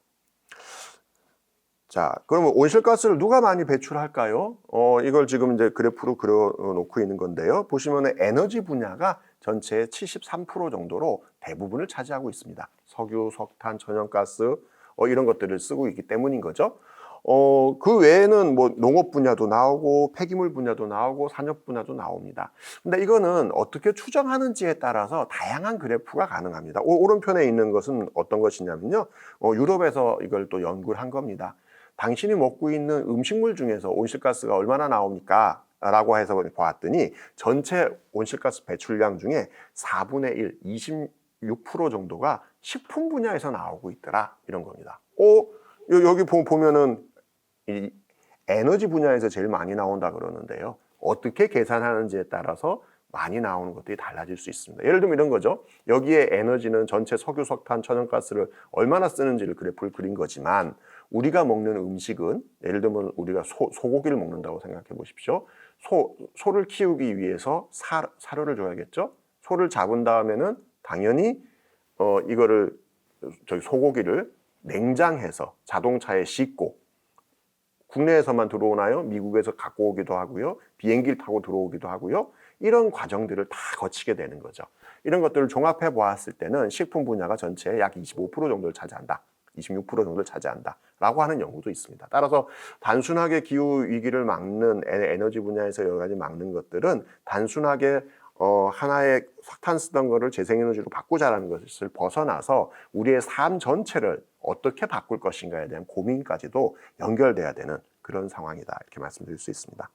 자, 그러면 온실가스를 누가 많이 배출할까요? 이걸 지금 이제 그래프로 그려놓고 있는 건데요. 보시면 에너지 분야가 전체의 73% 정도로 대부분을 차지하고 있습니다. 석유, 석탄, 천연가스 이런 것들을 쓰고 있기 때문인 거죠. 그 외에는 뭐 농업 분야도 나오고 폐기물 분야도 나오고 산업 분야도 나옵니다. 근데 이거는 어떻게 추정하는지에 따라서 다양한 그래프가 가능합니다. 오른편에 있는 것은 어떤 것이냐면요. 유럽에서 이걸 또 연구를 한 겁니다. 당신이 먹고 있는 음식물 중에서 온실가스가 얼마나 나옵니까? 라고 해서 보았더니 전체 온실가스 배출량 중에 4분의 1, 26% 정도가 식품 분야에서 나오고 있더라. 이런 겁니다. 여기 보면은 이 에너지 분야에서 제일 많이 나온다 그러는데요. 어떻게 계산하는지에 따라서 많이 나오는 것들이 달라질 수 있습니다. 예를 들면 이런 거죠. 여기에 에너지는 전체 석유, 석탄, 천연가스를 얼마나 쓰는지를 그래프를 그린 거지만 우리가 먹는 음식은 예를 들면 우리가 소고기를 먹는다고 생각해 보십시오. 소를 키우기 위해서 사료를 줘야겠죠. 소를 잡은 다음에는 당연히 이거를 소고기를 냉장해서 자동차에 싣고 국내에서만 들어오나요? 미국에서 갖고 오기도 하고요. 비행기를 타고 들어오기도 하고요. 이런 과정들을 다 거치게 되는 거죠. 이런 것들을 종합해 보았을 때는 식품 분야가 전체의 약 25% 정도를 차지한다. 26% 정도를 차지한다. 라고 하는 연구도 있습니다. 따라서 단순하게 기후 위기를 막는 에너지 분야에서 여러 가지 막는 것들은 단순하게 하나의 석탄 쓰던 거를 재생에너지로 바꾸자라는 것을 벗어나서 우리의 삶 전체를 어떻게 바꿀 것인가에 대한 고민까지도 연결돼야 되는 그런 상황이다. 이렇게 말씀드릴 수 있습니다.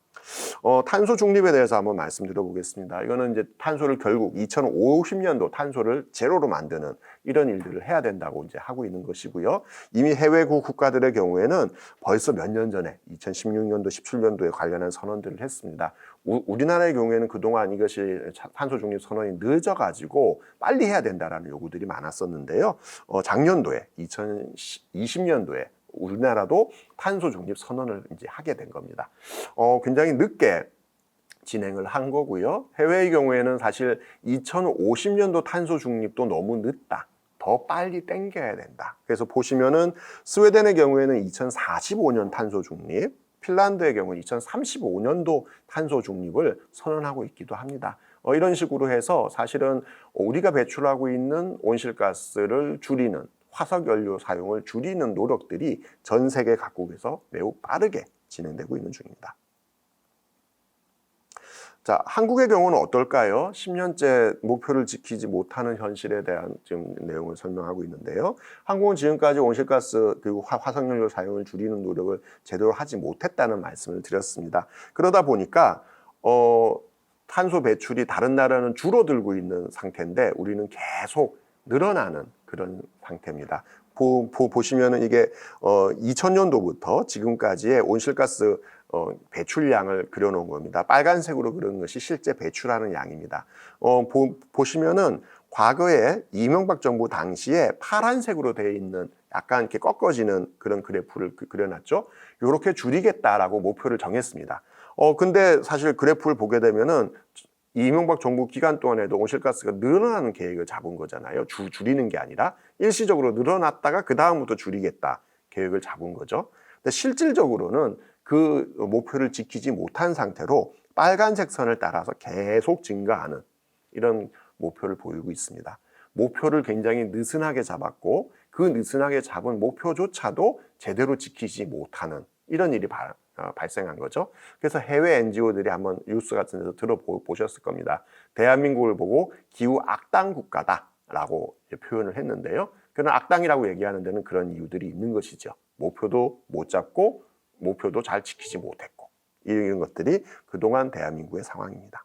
탄소 중립에 대해서 한번 말씀드려 보겠습니다. 이거는 이제 탄소를 결국 2050년도 탄소를 제로로 만드는 이런 일들을 해야 된다고 이제 하고 있는 것이고요. 이미 해외 국가들의 경우에는 벌써 몇 년 전에 2016년도, 17년도에 관련한 선언들을 했습니다. 우리나라의 경우에는 그동안 이것이 탄소 중립 선언이 늦어가지고 빨리 해야 된다라는 요구들이 많았었는데요. 작년도에 2020년도에 우리나라도 탄소 중립 선언을 이제 하게 된 겁니다. 굉장히 늦게 진행을 한 거고요. 해외의 경우에는 사실 2050년도 탄소 중립도 너무 늦다. 더 빨리 땡겨야 된다. 그래서 보시면은 스웨덴의 경우에는 2045년 탄소 중립, 핀란드의 경우는 2035년도 탄소 중립을 선언하고 있기도 합니다. 이런 식으로 해서 사실은 우리가 배출하고 있는 온실가스를 줄이는 화석연료 사용을 줄이는 노력들이 전 세계 각국에서 매우 빠르게 진행되고 있는 중입니다. 자, 한국의 경우는 어떨까요? 10년째 목표를 지키지 못하는 현실에 대한 지금 내용을 설명하고 있는데요. 한국은 지금까지 온실가스 그리고 화석연료 사용을 줄이는 노력을 제대로 하지 못했다는 말씀을 드렸습니다. 그러다 보니까 탄소 배출이 다른 나라는 줄어들고 있는 상태인데 우리는 계속 늘어나는 그런 상태입니다. 보시면은 이게 2000년도부터 지금까지의 온실가스 배출량을 그려놓은 겁니다. 빨간색으로 그린 것이 실제 배출하는 양입니다. 보시면은 과거에 이명박 정부 당시에 파란색으로 되어 있는 약간 이렇게 꺾어지는 그런 그래프를 그려놨죠. 이렇게 줄이겠다라고 목표를 정했습니다. 근데 사실 그래프를 보게 되면은 이명박 정부 기간 동안에도 온실가스가 늘어나는 계획을 잡은 거잖아요. 줄이는 게 아니라 일시적으로 늘어났다가 그 다음부터 줄이겠다 계획을 잡은 거죠. 근데 실질적으로는 그 목표를 지키지 못한 상태로 빨간색 선을 따라서 계속 증가하는 이런 목표를 보이고 있습니다. 목표를 굉장히 느슨하게 잡았고 그 느슨하게 잡은 목표조차도 제대로 지키지 못하는 이런 일이 발생한 거죠. 그래서 해외 NGO들이 한번 뉴스 같은 데서 들어보셨을 겁니다. 대한민국을 보고 기후 악당 국가다 라고 표현을 했는데요. 그런 악당이라고 얘기하는 데는 그런 이유들이 있는 것이죠. 목표도 못 잡고 목표도 잘 지키지 못했고 이런 것들이 그동안 대한민국의 상황입니다.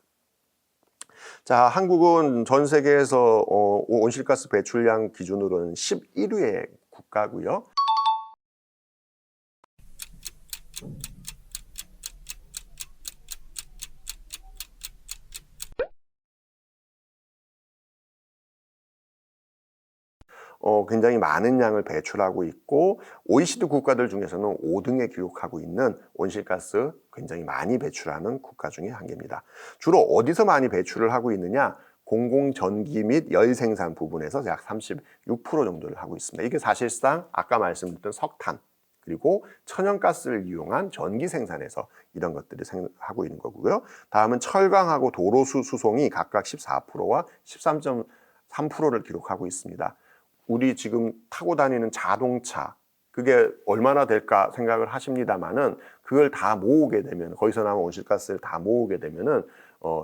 자, 한국은 전 세계에서 온실가스 배출량 기준으로는 11위의 국가고요. 굉장히 많은 양을 배출하고 있고 OECD 국가들 중에서는 5등에 기록하고 있는 온실가스 굉장히 많이 배출하는 국가 중에 한 개입니다. 주로 어디서 많이 배출을 하고 있느냐? 공공전기 및 열생산 부분에서 약 36% 정도를 하고 있습니다. 이게 사실상 아까 말씀드렸던 석탄 그리고 천연가스를 이용한 전기 생산에서 이런 것들을 하고 있는 거고요. 다음은 철강하고 도로수 수송이 각각 14%와 13.3%를 기록하고 있습니다. 우리 지금 타고 다니는 자동차 그게 얼마나 될까 생각을 하십니다만은 그걸 다 모으게 되면 거기서 나온 온실가스를 다 모으게 되면은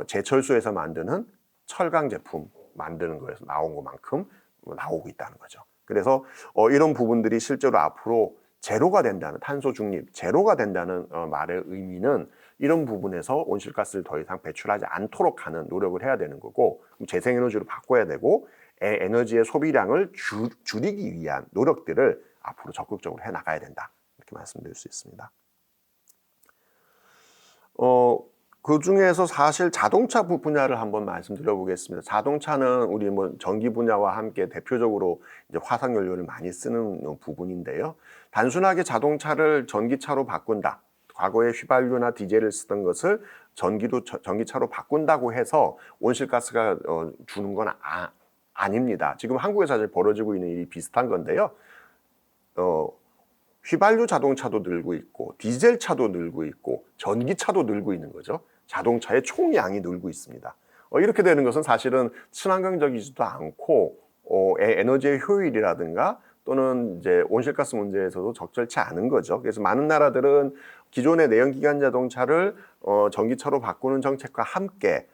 제철소에서 만드는 철강 제품 만드는 거에서 나온 것만큼 나오고 있다는 거죠. 그래서 이런 부분들이 실제로 앞으로 제로가 된다는 탄소 중립 제로가 된다는 말의 의미는 이런 부분에서 온실가스를 더 이상 배출하지 않도록 하는 노력을 해야 되는 거고 재생에너지로 바꿔야 되고 에너지의 소비량을 줄이기 위한 노력들을 앞으로 적극적으로 해 나가야 된다. 이렇게 말씀드릴 수 있습니다. 그 중에서 사실 자동차 분야를 한번 말씀드려 보겠습니다. 자동차는 우리 전기 분야와 함께 대표적으로 이제 화석 연료를 많이 쓰는 부분인데요. 단순하게 자동차를 전기차로 바꾼다. 과거에 휘발유나 디젤을 쓰던 것을 전기차로 바꾼다고 해서 온실가스가 주는 건 아닙니다. 지금 한국에서 사실 벌어지고 있는 일이 비슷한 건데요. 휘발유 자동차도 늘고 있고 디젤 차도 늘고 있고 전기차도 늘고 있는 거죠. 자동차의 총량이 늘고 있습니다. 이렇게 되는 것은 사실은 친환경적이지도 않고 에너지의 효율이라든가 또는 이제 온실가스 문제에서도 적절치 않은 거죠. 그래서 많은 나라들은 기존의 내연기관 자동차를 전기차로 바꾸는 정책과 함께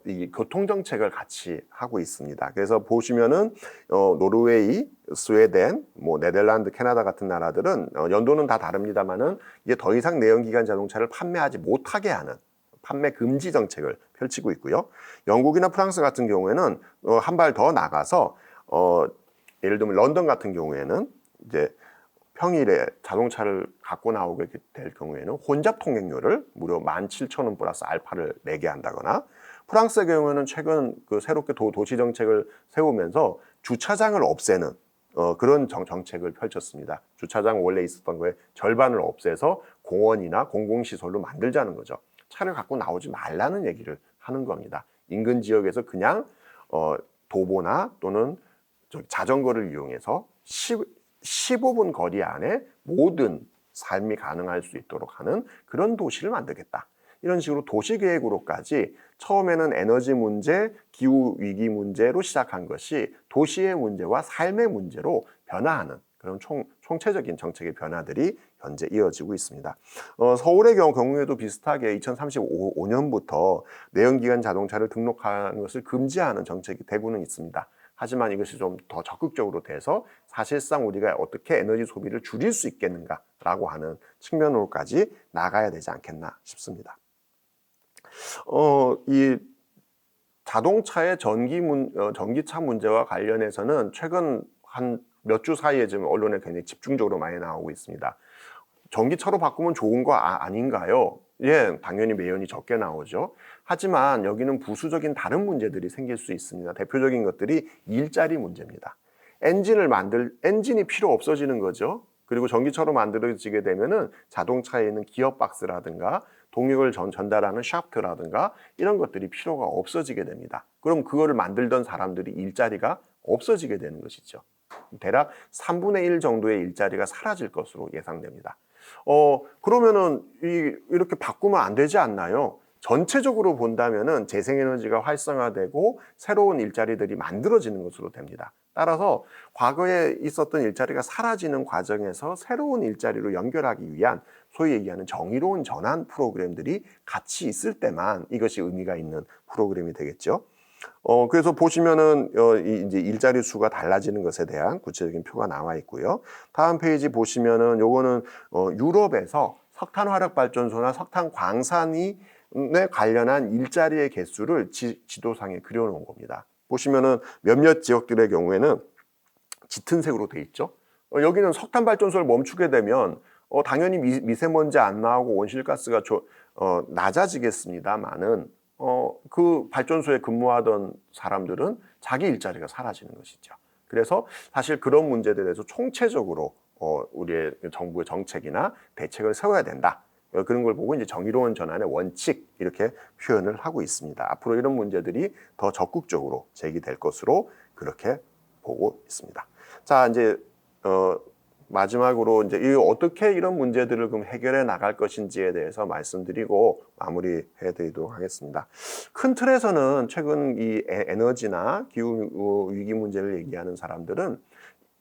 이 교통 정책을 같이 하고 있습니다. 그래서 보시면은 노르웨이, 스웨덴, 네덜란드, 캐나다 같은 나라들은 연도는 다 다릅니다만은 이제 더 이상 내연기관 자동차를 판매하지 못하게 하는 판매 금지 정책을 펼치고 있고요. 영국이나 프랑스 같은 경우에는 한 발 더 나가서 예를 들면 런던 같은 경우에는 이제 평일에 자동차를 갖고 나오게 될 경우에는 혼잡 통행료를 무려 17,000원 플러스 알파를 내게 한다거나 프랑스의 경우에는 최근 새롭게 도시 정책을 세우면서 주차장을 없애는 그런 정책을 펼쳤습니다. 주차장 원래 있었던 거에 절반을 없애서 공원이나 공공시설로 만들자는 거죠. 차를 갖고 나오지 말라는 얘기를 하는 겁니다. 인근 지역에서 그냥 도보나 또는 자전거를 이용해서 15분 거리 안에 모든 삶이 가능할 수 있도록 하는 그런 도시를 만들겠다. 이런 식으로 도시계획으로까지 처음에는 에너지 문제, 기후위기 문제로 시작한 것이 도시의 문제와 삶의 문제로 변화하는 그런 총체적인 정책의 변화들이 현재 이어지고 있습니다. 서울의 경우에도 비슷하게 2035년부터 내연기관 자동차를 등록하는 것을 금지하는 정책이 되고는 있습니다. 하지만 이것이 좀 더 적극적으로 돼서 사실상 우리가 어떻게 에너지 소비를 줄일 수 있겠는가라고 하는 측면으로까지 나가야 되지 않겠나 싶습니다. 이 자동차의 전기차 문제와 관련해서는 최근 한 몇 주 사이에 지금 언론에 굉장히 집중적으로 많이 나오고 있습니다. 전기차로 바꾸면 좋은 거 아닌가요? 예, 당연히 매연이 적게 나오죠. 하지만 여기는 부수적인 다른 문제들이 생길 수 있습니다. 대표적인 것들이 일자리 문제입니다. 엔진이 필요 없어지는 거죠. 그리고 전기차로 만들어지게 되면은 자동차에 있는 기어 박스라든가 동력을 전달하는 샤프트라든가 이런 것들이 필요가 없어지게 됩니다. 그럼 그거를 만들던 사람들이 일자리가 없어지게 되는 것이죠. 대략 3분의 1 정도의 일자리가 사라질 것으로 예상됩니다. 그러면은 이렇게 바꾸면 안 되지 않나요? 전체적으로 본다면은 재생에너지가 활성화되고 새로운 일자리들이 만들어지는 것으로 됩니다. 따라서 과거에 있었던 일자리가 사라지는 과정에서 새로운 일자리로 연결하기 위한 소위 얘기하는 정의로운 전환 프로그램들이 같이 있을 때만 이것이 의미가 있는 프로그램이 되겠죠. 그래서 보시면은 이제 일자리 수가 달라지는 것에 대한 구체적인 표가 나와 있고요. 다음 페이지 보시면은 요거는 유럽에서 석탄 화력 발전소나 석탄 광산이 에 관련한 일자리의 개수를 지도상에 그려놓은 겁니다. 보시면은 몇몇 지역들의 경우에는 짙은 색으로 돼 있죠. 여기는 석탄 발전소를 멈추게 되면 당연히 미세먼지 안 나오고 온실가스가 낮아지겠습니다만은 그 발전소에 근무하던 사람들은 자기 일자리가 사라지는 것이죠. 그래서 사실 그런 문제들에 대해서 총체적으로 우리의 정부의 정책이나 대책을 세워야 된다. 그런 걸 보고 이제 정의로운 전환의 원칙 이렇게 표현을 하고 있습니다. 앞으로 이런 문제들이 더 적극적으로 제기될 것으로 그렇게 보고 있습니다. 자, 이제 마지막으로 이제 어떻게 이런 문제들을 그럼 해결해 나갈 것인지에 대해서 말씀드리고 마무리해 드리도록 하겠습니다. 큰 틀에서는 최근 이 에너지나 기후 위기 문제를 얘기하는 사람들은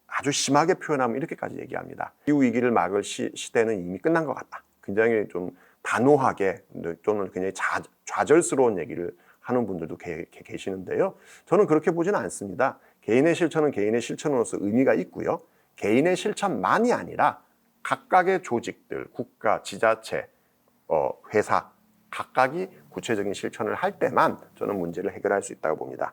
아주 심하게 표현하면 이렇게까지 얘기합니다. 기후 위기를 막을 시대는 이미 끝난 것 같다. 굉장히 좀 단호하게 또는 굉장히 좌절스러운 얘기를 하는 분들도 계시는데요. 저는 그렇게 보지는 않습니다. 개인의 실천은 개인의 실천으로서 의미가 있고요. 개인의 실천만이 아니라 각각의 조직들, 국가, 지자체, 회사 각각이 구체적인 실천을 할 때만 저는 문제를 해결할 수 있다고 봅니다.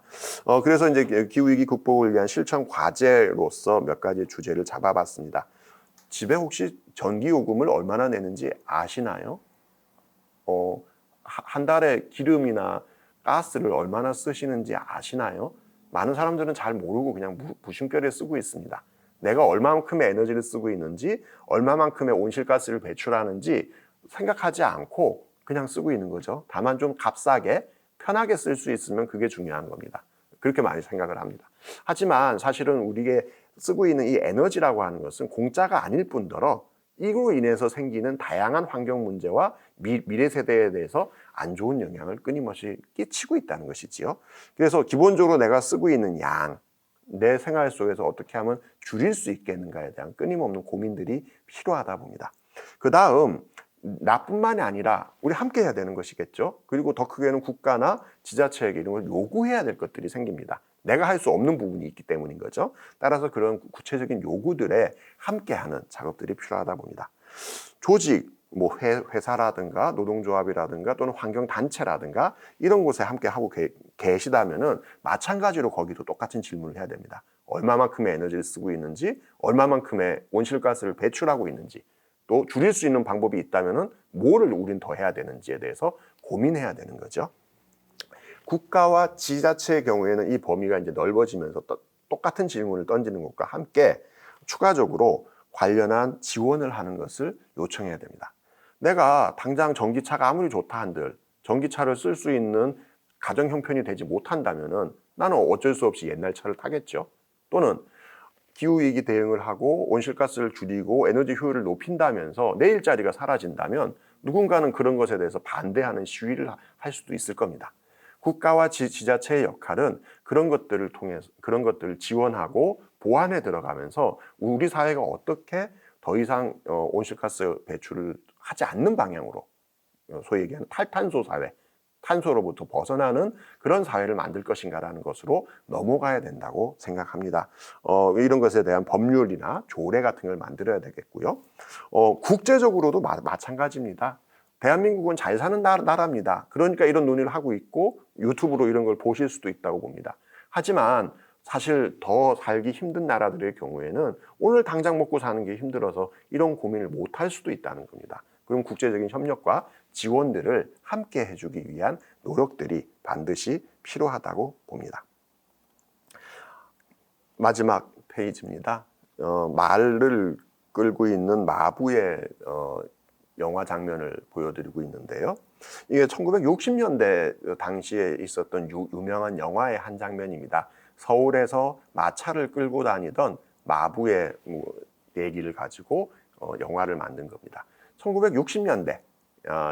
그래서 이제 기후위기 극복을 위한 실천 과제로서 몇 가지 주제를 잡아봤습니다. 집에 혹시 전기요금을 얼마나 내는지 아시나요? 한 달에 기름이나 가스를 얼마나 쓰시는지 아시나요? 많은 사람들은 잘 모르고 그냥 무심결에 쓰고 있습니다. 내가 얼마만큼의 에너지를 쓰고 있는지, 얼마만큼의 온실가스를 배출하는지 생각하지 않고 그냥 쓰고 있는 거죠. 다만 좀 값싸게 편하게 쓸 수 있으면 그게 중요한 겁니다. 그렇게 많이 생각을 합니다. 하지만 사실은 우리가 쓰고 있는 이 에너지라고 하는 것은 공짜가 아닐 뿐더러 이로 인해서 생기는 다양한 환경 문제와 미래 세대에 대해서 안 좋은 영향을 끊임없이 끼치고 있다는 것이지요. 그래서 기본적으로 내가 쓰고 있는 양, 내 생활 속에서 어떻게 하면 줄일 수 있겠는가에 대한 끊임없는 고민들이 필요하다 봅니다. 그 다음 나뿐만이 아니라 우리 함께 해야 되는 것이겠죠. 그리고 더 크게는 국가나 지자체에게 이런 걸 요구해야 될 것들이 생깁니다. 내가 할 수 없는 부분이 있기 때문인 거죠. 따라서 그런 구체적인 요구들에 함께하는 작업들이 필요하다 봅니다. 조직, 뭐 회사라든가 노동조합이라든가 또는 환경단체라든가 이런 곳에 함께 하고 계시다면은 마찬가지로 거기도 똑같은 질문을 해야 됩니다. 얼마만큼의 에너지를 쓰고 있는지, 얼마만큼의 온실가스를 배출하고 있는지, 또 줄일 수 있는 방법이 있다면은 뭐를 우린 더 해야 되는지에 대해서 고민해야 되는 거죠. 국가와 지자체의 경우에는 이 범위가 이제 넓어지면서 똑같은 질문을 던지는 것과 함께 추가적으로 관련한 지원을 하는 것을 요청해야 됩니다. 내가 당장 전기차가 아무리 좋다 한들 전기차를 쓸 수 있는 가정 형편이 되지 못한다면은 나는 어쩔 수 없이 옛날 차를 타겠죠. 또는 기후위기 대응을 하고 온실가스를 줄이고 에너지 효율을 높인다면서 내 일자리가 사라진다면 누군가는 그런 것에 대해서 반대하는 시위를 할 수도 있을 겁니다. 국가와 지자체의 역할은 그런 것들을 통해서 그런 것들을 지원하고 보완해 들어가면서 우리 사회가 어떻게 더 이상 온실가스 배출을 하지 않는 방향으로 소위 얘기하는 탈탄소 사회, 탄소로부터 벗어나는 그런 사회를 만들 것인가라는 것으로 넘어가야 된다고 생각합니다. 이런 것에 대한 법률이나 조례 같은 걸 만들어야 되겠고요. 국제적으로도 마찬가지입니다. 대한민국은 잘 사는 나라입니다. 그러니까 이런 논의를 하고 있고 유튜브로 이런 걸 보실 수도 있다고 봅니다. 하지만 사실 더 살기 힘든 나라들의 경우에는 오늘 당장 먹고 사는 게 힘들어서 이런 고민을 못 할 수도 있다는 겁니다. 그럼 국제적인 협력과 지원들을 함께 해주기 위한 노력들이 반드시 필요하다고 봅니다. 마지막 페이지입니다. 말을 끌고 있는 마부의 영화 장면을 보여드리고 있는데요. 이게 1960년대 당시에 있었던 유명한 영화의 한 장면입니다. 서울에서 마차를 끌고 다니던 마부의 얘기를 가지고 영화를 만든 겁니다. 1960년대,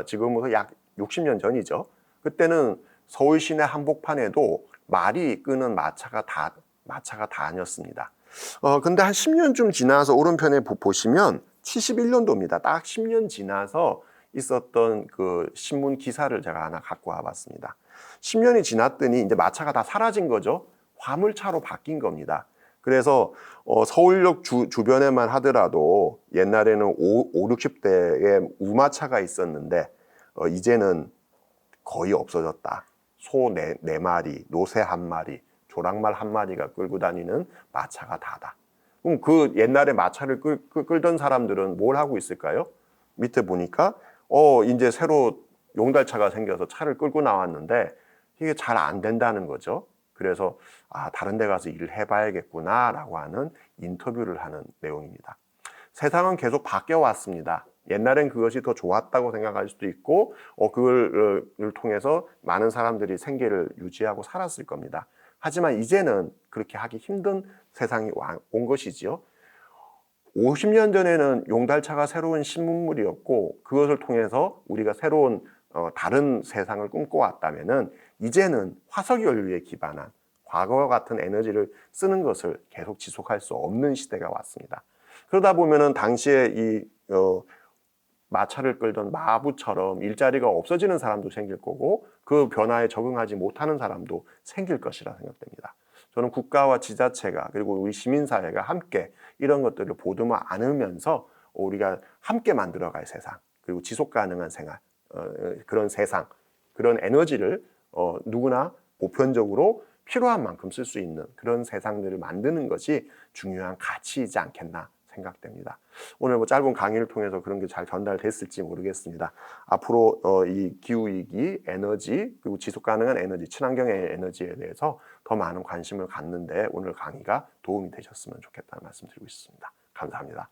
지금부터 약 60년 전이죠. 그때는 서울 시내 한복판에도 말이 끄는 마차가 다녔습니다. 근데 한 10년쯤 지나서 오른편에 보시면 71년도입니다. 딱 10년 지나서 있었던 그 신문 기사를 제가 하나 갖고 와봤습니다. 10년이 지났더니 이제 마차가 다 사라진 거죠. 화물차로 바뀐 겁니다. 그래서 서울역 주변에만 하더라도 옛날에는 60대의 우마차가 있었는데 이제는 거의 없어졌다. 소 4마리, 노새 1마리, 조랑말 1마리가 끌고 다니는 마차가 다다. 그럼 그 옛날에 마차를 끌던 사람들은 뭘 하고 있을까요? 밑에 보니까 이제 새로 용달차가 생겨서 차를 끌고 나왔는데 이게 잘 안 된다는 거죠. 그래서 다른 데 가서 일을 해봐야겠구나라고 하는 인터뷰를 하는 내용입니다. 세상은 계속 바뀌어 왔습니다. 옛날엔 그것이 더 좋았다고 생각할 수도 있고 그걸 통해서 많은 사람들이 생계를 유지하고 살았을 겁니다. 하지만 이제는 그렇게 하기 힘든 세상이 온 것이지요. 50년 전에는 용달차가 새로운 신문물이었고 그것을 통해서 우리가 새로운 다른 세상을 꿈꿔왔다면은 이제는 화석연료에 기반한 과거와 같은 에너지를 쓰는 것을 계속 지속할 수 없는 시대가 왔습니다. 그러다 보면은 당시에 이 마차를 끌던 마부처럼 일자리가 없어지는 사람도 생길 거고 그 변화에 적응하지 못하는 사람도 생길 것이라 생각됩니다. 저는 국가와 지자체가 그리고 우리 시민사회가 함께 이런 것들을 보듬어 안으면서 우리가 함께 만들어갈 세상 그리고 지속가능한 생활 그런 세상 그런 에너지를 누구나 보편적으로 필요한 만큼 쓸 수 있는 그런 세상들을 만드는 것이 중요한 가치이지 않겠나 생각됩니다. 오늘 짧은 강의를 통해서 그런 게 잘 전달됐을지 모르겠습니다. 앞으로 이 기후위기, 에너지, 그리고 지속가능한 에너지, 친환경의 에너지에 대해서 더 많은 관심을 갖는데 오늘 강의가 도움이 되셨으면 좋겠다는 말씀 드리고 있습니다. 감사합니다.